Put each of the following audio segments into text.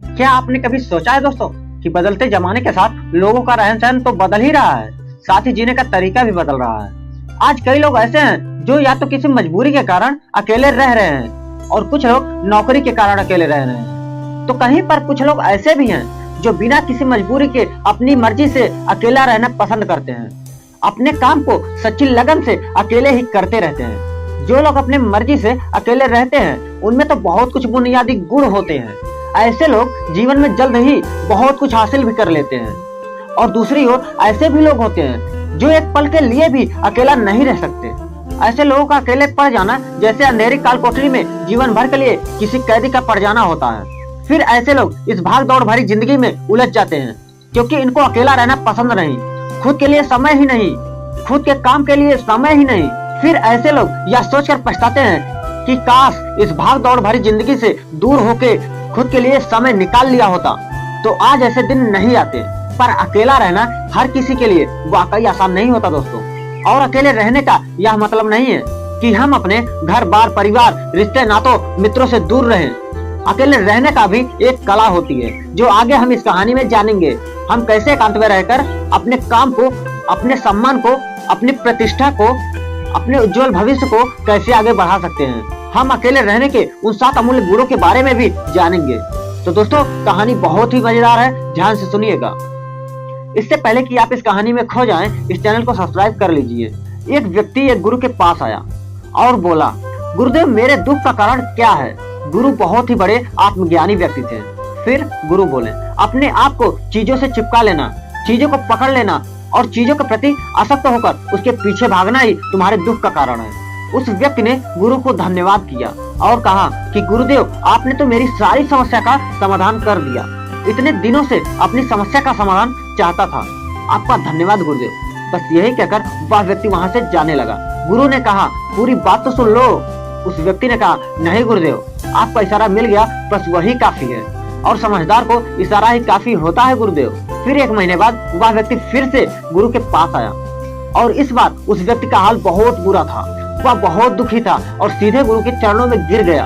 क्या आपने कभी सोचा है दोस्तों कि बदलते जमाने के साथ लोगों का रहन सहन तो बदल ही रहा है, साथ ही जीने का तरीका भी बदल रहा है। आज कई लोग ऐसे हैं जो या तो किसी मजबूरी के कारण अकेले रह रहे हैं और कुछ लोग नौकरी के कारण अकेले रह रहे हैं। तो कहीं पर कुछ लोग ऐसे भी हैं जो बिना किसी मजबूरी के अपनी मर्जी से अकेला रहना पसंद करते हैं, अपने काम को सच्ची लगन से अकेले ही करते रहते हैं। जो लोग अपने मर्जी से अकेले रहते हैं उनमें तो बहुत कुछ बुनियादी गुण होते हैं। ऐसे लोग जीवन में जल्द ही बहुत कुछ हासिल भी कर लेते हैं। और दूसरी ओर ऐसे भी लोग होते हैं जो एक पल के लिए भी अकेला नहीं रह सकते। ऐसे लोगों का अकेले पड़ जाना जैसे अंधेरी काल कोठरी में जीवन भर के लिए किसी कैदी का पड़ जाना होता है। फिर ऐसे लोग इस भाग दौड़ भरी जिंदगी में उलझ जाते हैं क्योंकि इनको अकेला रहना पसंद नहीं, खुद के लिए समय ही नहीं, खुद के काम के लिए समय ही नहीं। फिर ऐसे लोग यह सोचकर पछताते हैं कि काश इस भाग दौड़ भरी जिंदगी से दूर होके खुद के लिए समय निकाल लिया होता तो आज ऐसे दिन नहीं आते। पर अकेला रहना हर किसी के लिए वाकई आसान नहीं होता दोस्तों। और अकेले रहने का यह मतलब नहीं है कि हम अपने घर बार, परिवार, रिश्ते नातों, मित्रों से दूर रहें। अकेले रहने का भी एक कला होती है जो आगे हम इस कहानी में जानेंगे। हम कैसे एकांत में रहकर अपने काम को, अपने सम्मान को, अपनी प्रतिष्ठा को, अपने उज्जवल भविष्य को कैसे आगे बढ़ा सकते हैं। हम अकेले रहने के उन 7 अमूल्य गुणों के बारे में भी जानेंगे। तो दोस्तों कहानी बहुत ही मजेदार है, ध्यान से सुनिएगा। इससे पहले कि आप इस कहानी में खो जाएं, इस चैनल को सब्सक्राइब कर लीजिए। एक व्यक्ति एक गुरु के पास आया और बोला, गुरुदेव मेरे दुख का कारण क्या है? गुरु बहुत ही बड़े आत्मज्ञानी व्यक्ति थे। फिर गुरु बोले, अपने आप को चीजों से चिपका लेना, चीजों को पकड़ लेना और चीजों के प्रति आसक्त होकर उसके पीछे भागना ही तुम्हारे दुख का कारण है। उस व्यक्ति ने गुरु को धन्यवाद किया और कहा कि गुरुदेव आपने तो मेरी सारी समस्या का समाधान कर दिया। इतने दिनों से अपनी समस्या का समाधान चाहता था, आपका धन्यवाद गुरुदेव। बस यही कहकर वह व्यक्ति वहां से जाने लगा। गुरु ने कहा, पूरी बात तो सुन लो। उस व्यक्ति ने कहा, नहीं गुरुदेव, आपका इशारा मिल गया, बस वही काफी है। और समझदार को इशारा ही काफी होता है गुरुदेव। फिर 1 महीने बाद वह व्यक्ति फिर से गुरु के पास आया और इस बार उस व्यक्ति का हाल बहुत बुरा था। वह बहुत दुखी था और सीधे गुरु के चरणों में गिर गया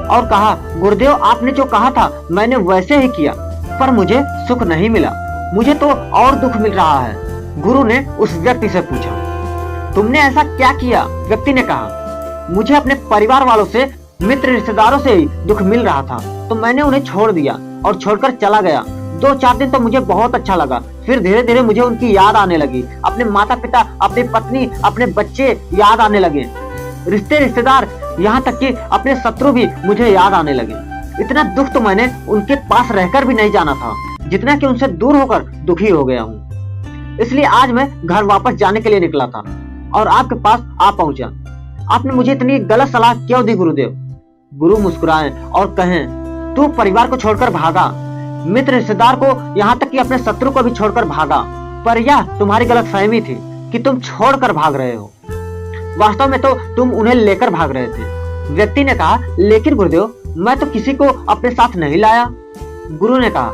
और कहा, गुरुदेव आपने जो कहा था मैंने वैसे ही किया, पर मुझे सुख नहीं मिला, मुझे तो और दुख मिल रहा है। गुरु ने उस व्यक्ति से पूछा, तुमने ऐसा क्या किया? व्यक्ति ने कहा, मुझे अपने परिवार वालों से, मित्र रिश्तेदारों से ही दुख मिल रहा था तो मैंने उन्हें छोड़ दिया और छोड़कर चला गया। 2-4 दिन तो मुझे बहुत अच्छा लगा, फिर धीरे धीरे मुझे उनकी याद आने लगी। अपने माता पिता, अपनी पत्नी, अपने बच्चे याद आने लगे। रिश्तेदार, यहाँ तक कि अपने शत्रु भी मुझे याद आने लगे। इतना दुख तो मैंने उनके पास रहकर भी नहीं जाना था जितना कि उनसे दूर होकर दुखी हो गया हूँ। इसलिए आज मैं घर वापस जाने के लिए निकला था और आपके पास आ पहुंचा। आपने मुझे इतनी गलत सलाह क्यों दी गुरुदेव? गुरु मुस्कुराए और कहें, तू परिवार को छोड़कर भागा, मित्र रिश्तेदार को, यहाँ तक कि अपने शत्रु को भी छोड़कर भागा, पर यह तुम्हारी गलतफहमी थी कि तुम छोड़कर भाग रहे हो। वास्तव में तो तुम उन्हें लेकर भाग रहे थे। व्यक्ति ने कहा, लेकिन गुरुदेव मैं तो किसी को अपने साथ नहीं लाया। गुरु ने कहा,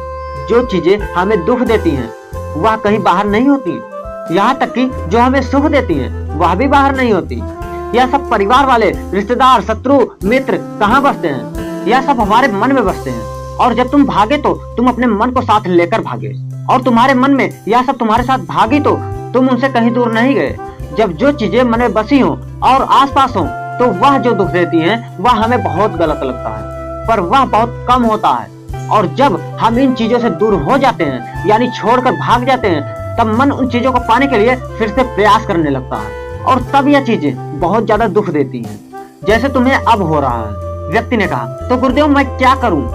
जो चीजें हमें दुख देती हैं वह कहीं बाहर नहीं होती, यहाँ तक कि जो हमें सुख देती हैं वह भी बाहर नहीं होती। यह सब परिवार वाले, रिश्तेदार, शत्रु, मित्र कहाँ बसते हैं? यह सब हमारे मन में बसते हैं। और जब तुम भागे तो तुम अपने मन को साथ लेकर भागे, और तुम्हारे मन में यह सब तुम्हारे साथ भागी तो तुम उनसे कहीं दूर नहीं गए। जब जो चीजें मन में बसी हो और आसपास हो तो वह जो दुख देती हैं वह हमें बहुत गलत लगता है, पर वह बहुत कम होता है। और जब हम इन चीजों से दूर हो जाते हैं, यानी छोड़कर भाग जाते हैं, तब मन उन चीजों को पाने के लिए फिर से प्रयास करने लगता है और तब यह चीजें बहुत ज्यादा दुख देती हैं, जैसे तुम्हें अब हो रहा है। व्यक्ति ने कहा, तो गुरुदेव मैं क्या करूं?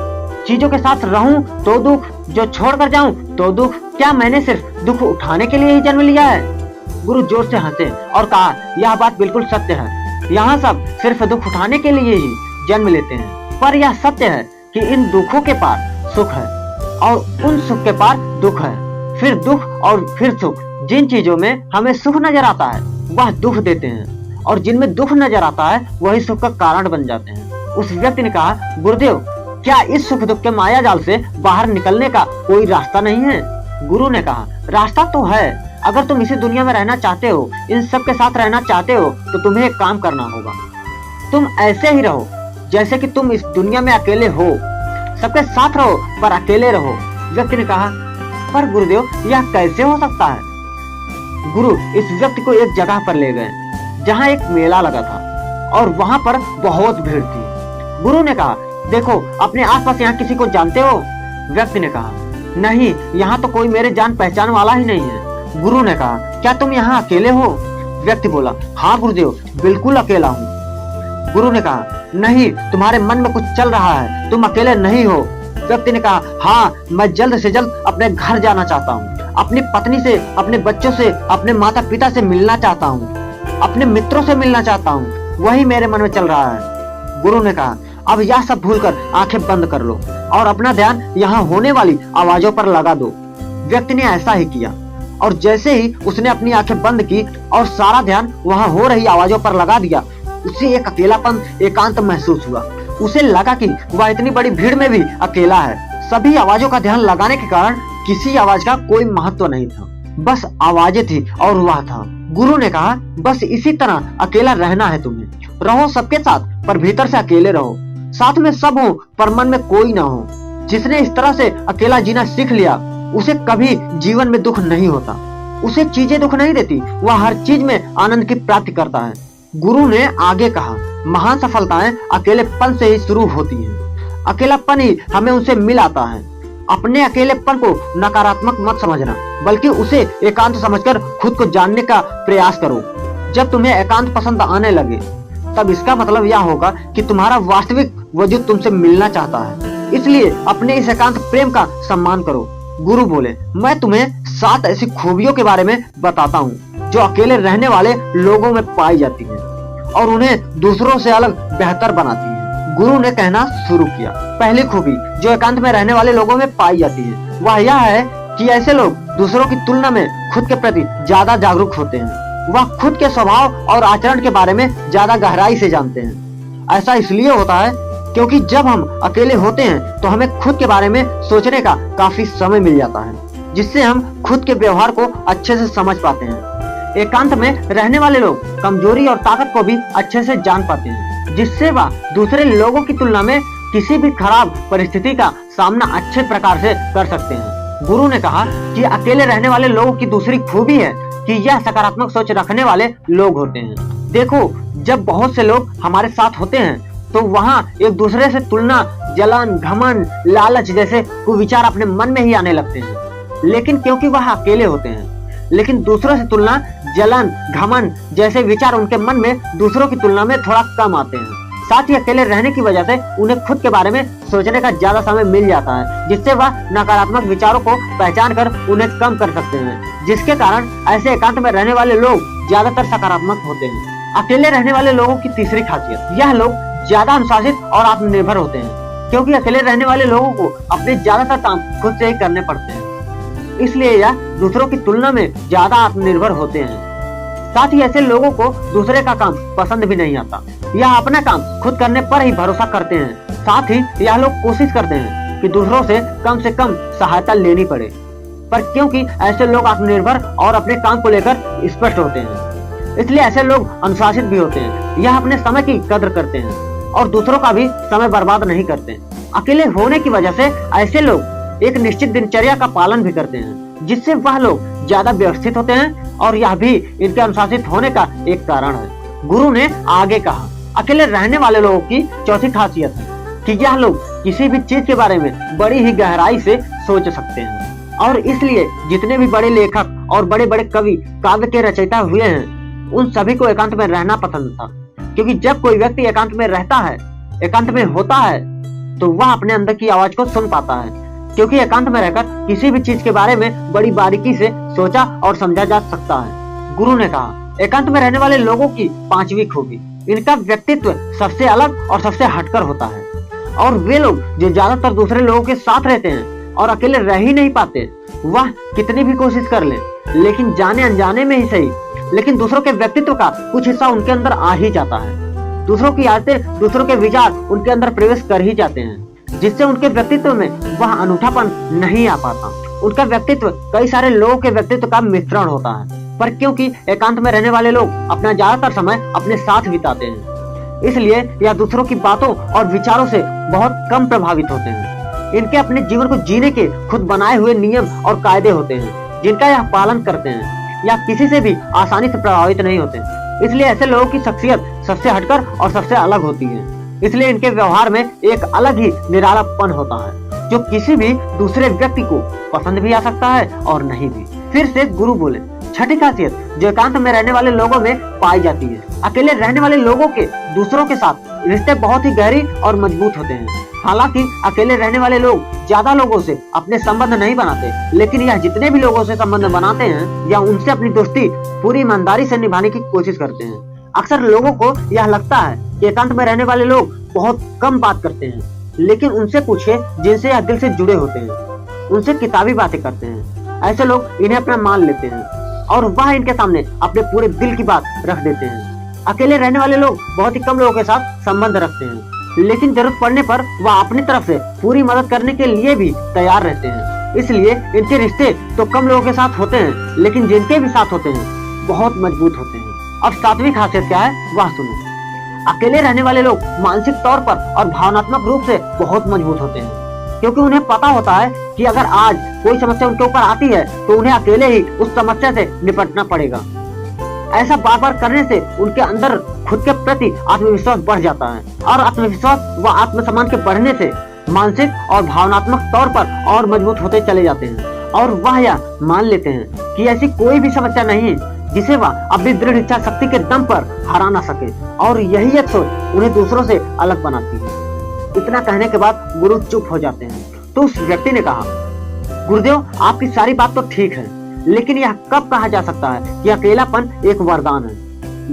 चीजों के साथ रहूं तो दुख, जो छोड़कर जाऊं तो दुख। क्या मैंने सिर्फ दुख उठाने के लिए ही जन्म लिया है? गुरु जोर से हंसे और कहा, यह बात बिल्कुल सत्य है। यहाँ सब सिर्फ दुख उठाने के लिए ही जन्म लेते हैं, पर यह सत्य है कि इन दुखों के पार सुख है और उन सुख के पार दुख है, फिर दुख और फिर सुख। जिन चीजों में हमें सुख नजर आता है वह दुख देते हैं और जिनमें दुख नजर आता है वही सुख का कारण बन जाते हैं। उस व्यक्ति ने कहा, गुरुदेव क्या इस सुख दुख के माया जाल से बाहर निकलने का कोई रास्ता नहीं है? गुरु ने कहा, रास्ता तो है। अगर तुम इसी दुनिया में रहना चाहते हो, इन सब के साथ रहना चाहते हो, तो तुम्हें एक काम करना होगा। तुम ऐसे ही रहो जैसे कि तुम इस दुनिया में अकेले हो, सबके साथ रहो पर अकेले रहो। व्यक्ति ने कहा, पर गुरुदेव यह कैसे हो सकता है? गुरु इस व्यक्ति को एक जगह पर ले गए जहाँ एक मेला लगा था और वहाँ पर बहुत भीड़ थी। गुरु ने कहा, देखो अपने आसपास यहाँ किसी को जानते हो? व्यक्ति ने कहा, नहीं, यहाँ तो कोई मेरे जान पहचान वाला ही नहीं है। गुरु ने कहा, क्या तुम यहाँ अकेले हो? व्यक्ति बोला, हाँ गुरुदेव, बिल्कुल अकेला हूँ। गुरु ने कहा, नहीं, तुम्हारे मन में कुछ चल रहा है, तुम अकेले नहीं हो। व्यक्ति ने कहा, हाँ, मैं जल्द से जल्द अपने घर जाना चाहता हूँ, अपनी पत्नी से, अपने बच्चों से, अपने माता पिता से मिलना चाहता हूँ, अपने मित्रों से मिलना चाहता हूँ, वही मेरे मन में चल रहा है। गुरु ने कहा, अब यह सब भूलकर आंखें बंद कर लो और अपना ध्यान यहाँ होने वाली आवाजों पर लगा दो। व्यक्ति ने ऐसा ही किया और जैसे ही उसने अपनी आंखें बंद की और सारा ध्यान वहाँ हो रही आवाजों पर लगा दिया, उसे एक अकेलापन, एकांत महसूस हुआ। उसे लगा कि वह इतनी बड़ी भीड़ में भी अकेला है। सभी आवाजों का ध्यान लगाने के कारण किसी आवाज का कोई महत्व नहीं था, बस आवाजें थी और वह था। गुरु ने कहा, बस इसी तरह अकेला रहना है तुम्हें। रहो सबके साथ पर भीतर से अकेले रहो। साथ में सब हो पर मन में कोई ना हो। जिसने इस तरह से अकेला जीना सीख लिया उसे कभी जीवन में दुख नहीं होता। उसे चीजें दुख नहीं देती, वह हर चीज में आनंद की प्राप्ति करता है। गुरु ने आगे कहा, महान सफलताएं अकेलेपन से ही शुरू होती हैं। अकेलापन ही हमें उनसे मिल आता है। अपने अकेलेपन को नकारात्मक मत समझना, बल्कि उसे एकांत समझकर खुद को जानने का प्रयास करो। जब तुम्हें एकांत पसंद आने लगे तब इसका मतलब यह होगा कि तुम्हारा वास्तविक वजूद तुमसे मिलना चाहता है। इसलिए अपने इस एकांत प्रेम का सम्मान करो। गुरु बोले, मैं तुम्हें 7 ऐसी खूबियों के बारे में बताता हूँ जो अकेले रहने वाले लोगों में पाई जाती है और उन्हें दूसरों से अलग बेहतर बनाती है। गुरु ने कहना शुरू किया, पहली खूबी जो एकांत में रहने वाले लोगों में पाई जाती है वह यह है कि ऐसे लोग दूसरों की तुलना में खुद के प्रति ज्यादा जागरूक होते हैं। वह खुद के स्वभाव और आचरण के बारे में ज्यादा गहराई से जानते हैं। ऐसा इसलिए होता है क्योंकि जब हम अकेले होते हैं तो हमें खुद के बारे में सोचने का काफी समय मिल जाता है, जिससे हम खुद के व्यवहार को अच्छे से समझ पाते हैं। एकांत में रहने वाले लोग कमजोरी और ताकत को भी अच्छे से जान पाते हैं, जिससे वह दूसरे लोगों की तुलना में किसी भी खराब परिस्थिति का सामना अच्छे प्रकार से कर सकते हैं। गुरु ने कहा कि अकेले रहने वाले लोगों की दूसरी खूबी है कि यह सकारात्मक सोच रखने वाले लोग होते हैं। देखो, जब बहुत से लोग हमारे साथ होते हैं तो वहाँ एक दूसरे से तुलना, जलन, घमंड, लालच जैसे कुविचार अपने मन में ही आने लगते हैं। लेकिन क्योंकि वह अकेले होते हैं, लेकिन दूसरों से तुलना, जलन, घमंड जैसे विचार उनके मन में दूसरों की तुलना में थोड़ा कम आते हैं। साथ ही अकेले रहने की वजह से उन्हें खुद के बारे में सोचने का ज्यादा समय मिल जाता है, जिससे वह नकारात्मक विचारों को पहचान कर उन्हें कम कर सकते हैं, जिसके कारण ऐसे एकांत में रहने वाले लोग ज्यादातर सकारात्मक होते हैं। अकेले रहने वाले लोगों की तीसरी खासियत, यह लोग ज्यादा अनुशासित और आत्मनिर्भर होते हैं, क्योंकि अकेले रहने वाले लोगों को अपने ज्यादातर काम खुद से ही करने पड़ते हैं। इसलिए यह दूसरों की तुलना में ज्यादा आत्मनिर्भर होते हैं। साथ ही ऐसे लोगों को दूसरे का काम पसंद भी नहीं आता। यह अपना काम खुद करने पर ही भरोसा करते हैं। साथ ही यह लोग कोशिश करते हैं कि दूसरों से कम सहायता लेनी पड़े, पर क्योंकि ऐसे लोग आत्मनिर्भर और अपने काम को लेकर स्पष्ट होते हैं, इसलिए ऐसे लोग अनुशासित भी होते हैं। यह अपने समय की कद्र करते हैं और दूसरों का भी समय बर्बाद नहीं करते। अकेले होने की वजह से ऐसे लोग एक निश्चित दिनचर्या का पालन भी करते हैं, जिससे वह लोग ज्यादा व्यवस्थित होते हैं और यह भी इनके अनुशासित होने का एक कारण है। गुरु ने आगे कहा, अकेले रहने वाले लोगों की चौथी खासियत है कि यह लोग किसी भी चीज के बारे में बड़ी ही गहराई से सोच सकते हैं और इसलिए जितने भी बड़े लेखक और बड़े बड़े कवि काव्य के रचयिता हुए हैं उन सभी को एकांत में रहना पसंद था, क्योंकि जब कोई व्यक्ति एकांत में रहता है, एकांत में होता है, तो वह अपने अंदर की आवाज को सुन पाता है, क्योंकि एकांत में रहकर किसी भी चीज के बारे में बड़ी बारीकी से सोचा और समझा जा सकता है। गुरु ने कहा, एकांत में रहने वाले लोगों की पांचवी खूबी, इनका व्यक्तित्व सबसे अलग और सबसे हटकर होता है। और वे लोग जो ज्यादातर दूसरे लोगों के साथ रहते हैं और अकेले रह ही नहीं पाते, वह कितनी भी कोशिश कर ले, लेकिन जाने अनजाने में ही सही, लेकिन दूसरों के व्यक्तित्व का कुछ हिस्सा उनके अंदर आ ही जाता है। दूसरों की आदतें, दूसरों के विचार उनके अंदर प्रवेश कर ही जाते हैं, जिससे उनके व्यक्तित्व में वह अनूठापन नहीं आ पाता। उनका व्यक्तित्व कई सारे लोगों के व्यक्तित्व का मिश्रण होता है, पर क्योंकि एकांत में रहने वाले लोग अपना ज्यादातर समय अपने साथ बिताते हैं, इसलिए यह दूसरों की बातों और विचारों से बहुत कम प्रभावित होते हैं। इनके अपने जीवन को जीने के खुद बनाए हुए नियम और कायदे होते हैं, जिनका यह पालन करते हैं या किसी से भी आसानी से प्रभावित नहीं होते। इसलिए ऐसे लोगों की शख्सियत सबसे हटकर और सबसे अलग होती है। इसलिए इनके व्यवहार में एक अलग ही निरालापन होता है, जो किसी भी दूसरे व्यक्ति को पसंद भी आ सकता है और नहीं भी। फिर से गुरु बोले, छठी खासियत जो एकांत में रहने वाले लोगों में पाई जाती है। अकेले रहने वाले लोगों के दूसरों के साथ रिश्ते बहुत ही गहरी और मजबूत होते हैं। हालांकि अकेले रहने वाले लोग ज्यादा लोगों से अपने संबंध नहीं बनाते, लेकिन यह जितने भी लोगों से संबंध बनाते हैं या उनसे अपनी दोस्ती पूरी ईमानदारी से निभाने की कोशिश करते हैं। अक्सर लोगों को यह लगता है कि एकांत में रहने वाले लोग बहुत कम बात करते हैं, लेकिन उनसे पूछिए जिनसे यह दिल से जुड़े होते हैं, उनसे किताबी बातें करते हैं। ऐसे लोग इन्हें अपना मान लेते हैं और वह इनके सामने अपने पूरे दिल की बात रख देते हैं। अकेले रहने वाले लोग बहुत ही कम लोगों के साथ संबंध रखते हैं, लेकिन जरूरत पड़ने पर वह अपनी तरफ से पूरी मदद करने के लिए भी तैयार रहते हैं। इसलिए इनके रिश्ते तो कम लोगों के साथ होते हैं, लेकिन जिनके भी साथ होते हैं बहुत मजबूत होते हैं। अब सातवीं खासियत क्या है वह सुनो। अकेले रहने वाले लोग मानसिक तौर पर और भावनात्मक रूप से बहुत मजबूत होते हैं, क्योंकि उन्हें पता होता है कि अगर आज कोई समस्या उनके ऊपर आती है तो उन्हें अकेले ही उस समस्या से निपटना पड़ेगा। ऐसा बार बार करने से उनके अंदर खुद के प्रति आत्मविश्वास बढ़ जाता है, और आत्मविश्वास व आत्मसम्मान के बढ़ने से मानसिक और भावनात्मक तौर पर और मजबूत होते चले जाते हैं, और वह यह मान लेते हैं कि ऐसी कोई भी समस्या नहीं है जिसे वह अपनी दृढ़ इच्छा शक्ति के दम पर हरा ना सके, और यही एक सोच उन्हें दूसरों से अलग बनाती है। इतना कहने के बाद गुरु चुप हो जाते हैं। तो उस व्यक्ति ने कहा, गुरुदेव आपकी सारी बात तो ठीक है, लेकिन यह कब कहा जा सकता है कि अकेलापन एक वरदान है?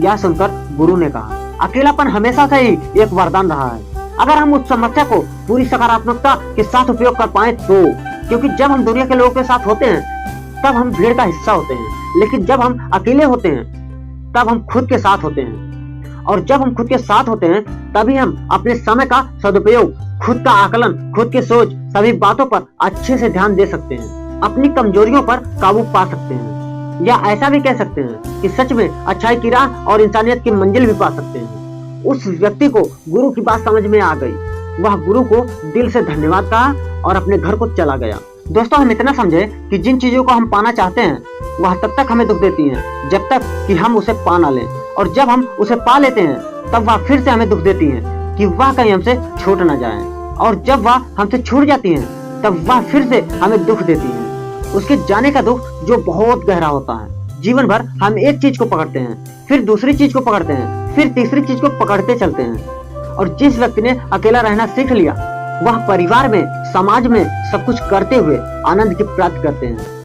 यह सुनकर गुरु ने कहा, अकेलापन हमेशा से ही एक वरदान रहा है, अगर हम उस समस्या को पूरी सकारात्मकता के साथ उपयोग कर पाए तो। क्योंकि जब हम दुनिया के लोगों के साथ होते हैं तब हम भीड़ का हिस्सा होते हैं, लेकिन जब हम अकेले होते हैं तब हम खुद के साथ होते हैं, और जब हम खुद के साथ होते हैं तभी हम अपने समय का सदुपयोग, खुद का आकलन, खुद की सोच, सभी बातों पर अच्छे से ध्यान दे सकते हैं, अपनी कमजोरियों पर काबू पा सकते हैं, या ऐसा भी कह सकते हैं कि सच में अच्छाई की राह और इंसानियत की मंजिल भी पा सकते हैं। उस व्यक्ति को गुरु की बात समझ में आ गई। वह गुरु को दिल से धन्यवाद कहा और अपने घर को चला गया। दोस्तों, हम इतना समझे कि जिन चीजों को हम पाना चाहते हैं वह तब तक हमें दुख देती हैं जब तक कि हम उसे पा ना लें, और जब हम उसे पा लेते हैं तब वह फिर से हमें दुख देती हैं कि वह कहीं हमसे छूट ना जाए, और जब वह हमसे छूट जाती हैं तब वह फिर से हमें दुख देती हैं। उसके जाने का दुख जो बहुत गहरा होता है। जीवन भर हम एक चीज को पकड़ते हैं, फिर दूसरी चीज को पकड़ते हैं, फिर तीसरी चीज को पकड़ते चलते हैं। और जिस व्यक्ति ने अकेला रहना सीख लिया वह परिवार में, समाज में सब कुछ करते हुए आनंद की प्राप्ति करते हैं।